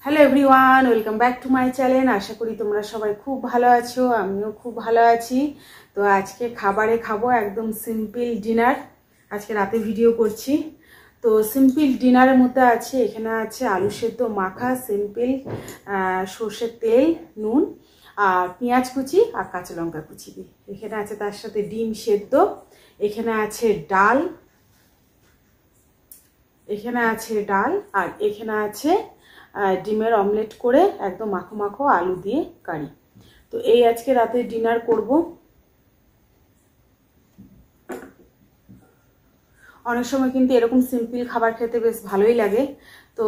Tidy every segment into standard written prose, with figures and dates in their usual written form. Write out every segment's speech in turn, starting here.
Hello everyone, welcome back to my channel. আশা করি তোমরা সবাই খুব ভালো আছো, আমিও খুব ভালো আছি। তো আজকে খাবারে খাবো একদম সিম্পল ডিনার। আজকে রাতে ভিডিও করছি। তো সিম্পল ডিনারের মধ্যে আছে, এখানে আছে আলু সেদ্ধ মাখা সিম্পল, সর্ষের তেল, নুন আর পেঁয়াজ কুচি আর কাঁচা লঙ্কা কুচি দিয়ে। এখানে আছে তার সাথে ডিম সেদ্ধ, এখানে আছে ডাল, আর এখানে আছে ডিমের অমলেট করে একদম মাখো মাখো আলু দিয়ে কারি। তো এই আজকে রাতে ডিনার করব। অনেক সময় কিন্তু এরকম সিম্পল খাবার খেতে বেশ ভালোই লাগে। তো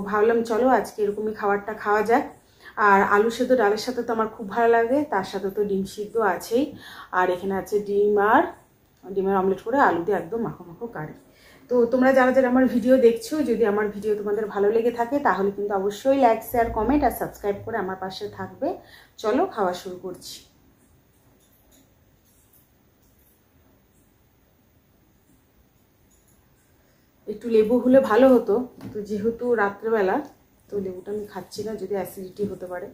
ভাবলাম চলো আজকে এরকমই খাবারটা খাওয়া যাক। আর আলু সেদ্ধ ডালের সাথে তো আমার খুব ভালো লাগে, তার সাথে তো ডিম সিদ্ধ আছেই। আর এখানে আছে ডিম আর ডিমের অমলেট করে আলু দিয়ে একদম মাখো মাখো কারি। তো তোমরা যারা যারা আমার ভিডিও দেখছো, যদি আমার ভিডিও তোমাদের ভালো লেগে থাকে তাহলে কিন্তু অবশ্যই লাইক, শেয়ার, কমেন্ট আর সাবস্ক্রাইব করে আমার পাশে থাকবে। চলো খাওয়া শুরু করছি। একটু লেবু হলে ভালো হতো, তো যেহেতু রাত্রেবেলা, তো লেবুটা আমি খাচ্ছি না, যদি অ্যাসিডিটি হতে পারে।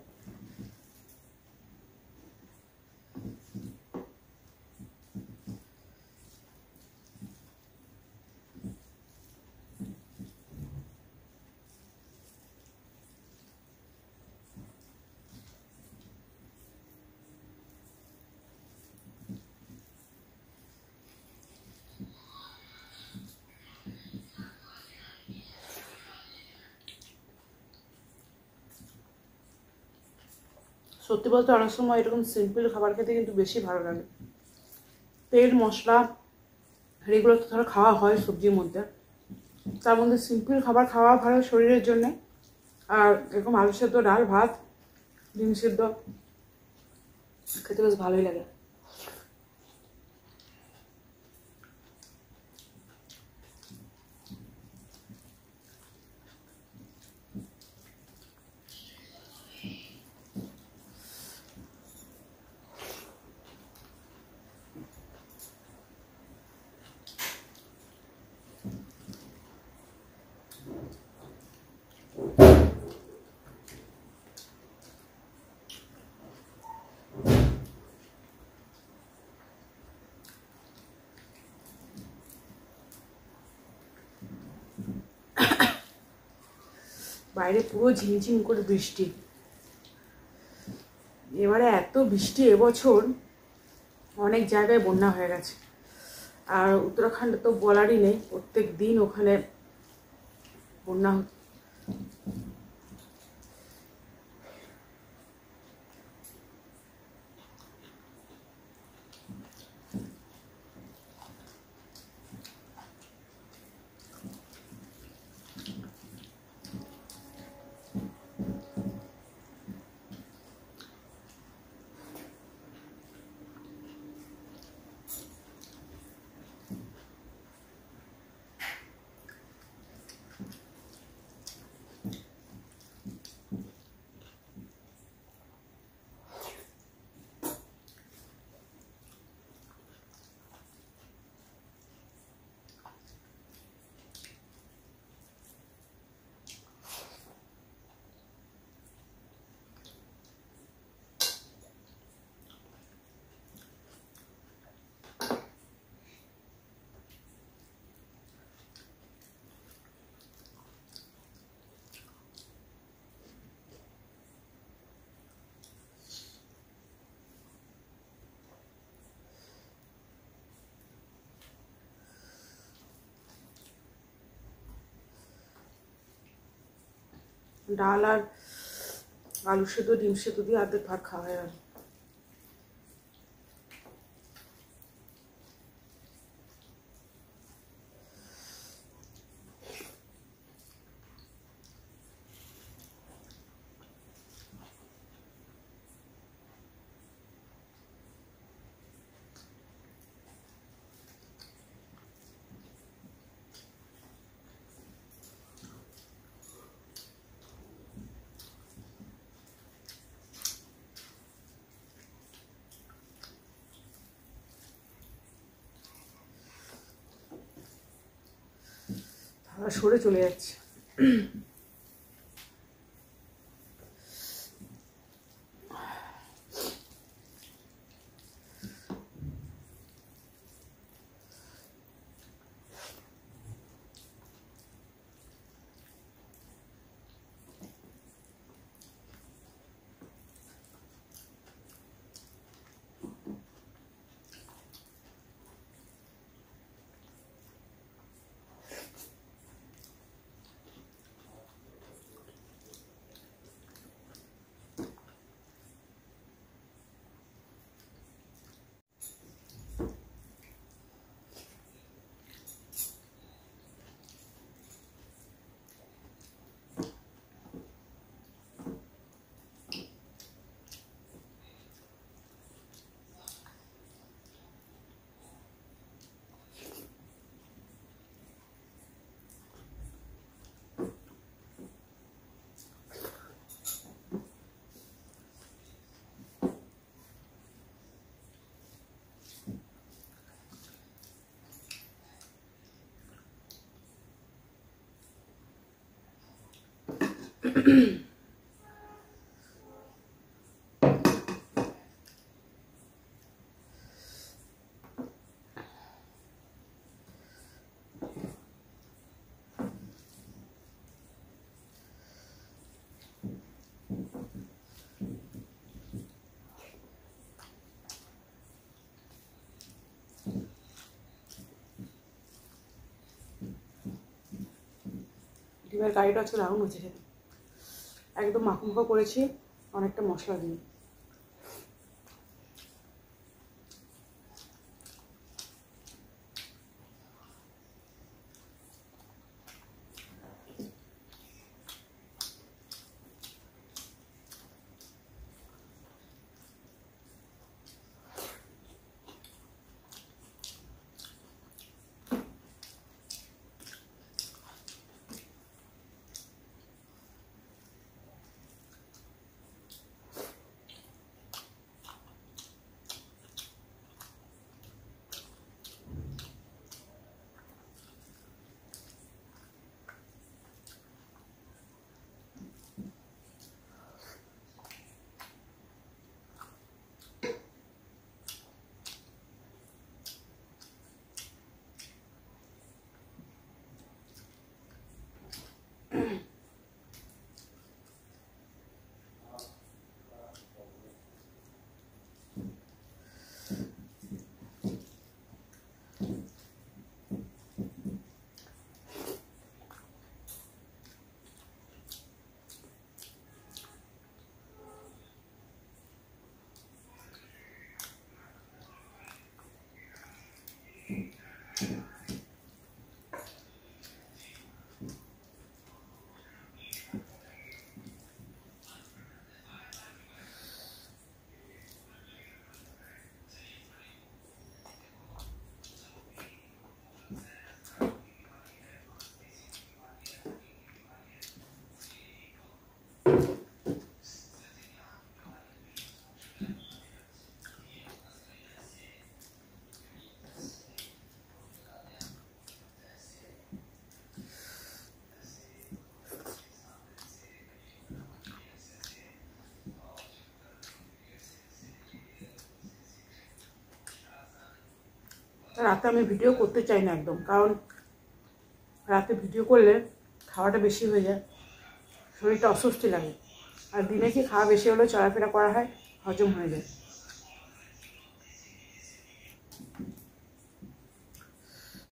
সত্যি বলতে অনেক সময় এরকম সিম্পল খাবার খেতে কিন্তু বেশি ভালো লাগে। তেল মশলা এগুলো তো ধরো খাওয়া হয় সবজির মধ্যে, তার মধ্যে সিম্পল খাবার খাওয়া ভালো শরীরের জন্যে। আর এরকম আলু সেদ্ধ, ডাল, ভাত, ডিম সেদ্ধ খেতে বেশ ভালোই লাগে। বাইরে পুরো ঝিমঝিম করে বৃষ্টি। এবারে এত বৃষ্টি এবছর, অনেক জায়গায় বন্যা হয়ে গেছে। আর উত্তরাখণ্ডে তো বলারই নেই, প্রত্যেক দিন ওখানে বন্যা হচ্ছে। ডাল আর আলু সেদ্ধ, ডিম সেদ্ধ দিয়ে অর্ধেক ভাত খাওয়া হয়। আর সরে চলে যাচ্ছে। ডিমের কারিটা আজকে দারুণ হচ্ছে খেতে, একদম মাখো মাখো করেছি অনেকটা মশলা দিয়ে। রাতে আমি ভিডিও করতে চাই না একদম, কারণ রাতে ভিডিও করলে খাওয়াটা বেশি হয়ে যায়, শরীরটা অস্বস্তি লাগে। আর দিনে কি খাওয়া বেশি হলে চলাফেরা করা হয়, হজম হয়ে যায়।